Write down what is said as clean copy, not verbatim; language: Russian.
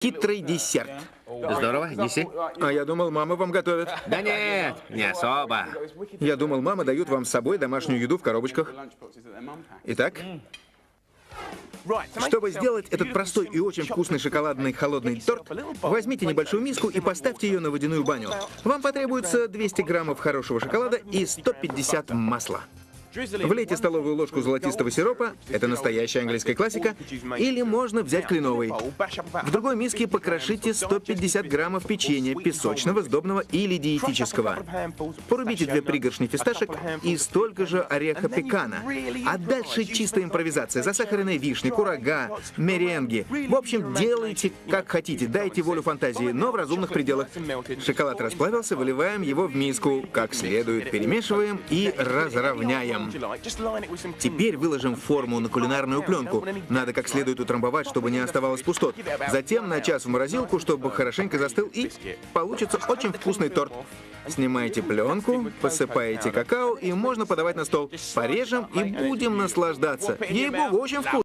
Хитрый десерт. Здорово, неси. А я думал, мама вам готовит. Да нет, не особо. Я думал, мама дают вам с собой домашнюю еду в коробочках. Итак, чтобы сделать этот простой и очень вкусный шоколадный холодный торт, возьмите небольшую миску и поставьте ее на водяную баню. Вам потребуется 200 граммов хорошего шоколада и 150 масла. Влейте столовую ложку золотистого сиропа, это настоящая английская классика, или можно взять кленовый. В другой миске покрошите 150 граммов печенья, песочного, сдобного или диетического. Порубите 2 пригоршни фисташек и столько же ореха пекана. А дальше чистая импровизация. Засахаренные вишни, курага, меренги. В общем, делайте как хотите, дайте волю фантазии, но в разумных пределах. Шоколад расплавился, выливаем его в миску, как следует перемешиваем и разровняем. Теперь выложим форму на кулинарную пленку. Надо как следует утрамбовать, чтобы не оставалось пустот. Затем на час в морозилку, чтобы хорошенько застыл, и получится очень вкусный торт. Снимаете пленку, посыпаете какао, и можно подавать на стол. Порежем и будем наслаждаться. Ей-богу, очень вкусно.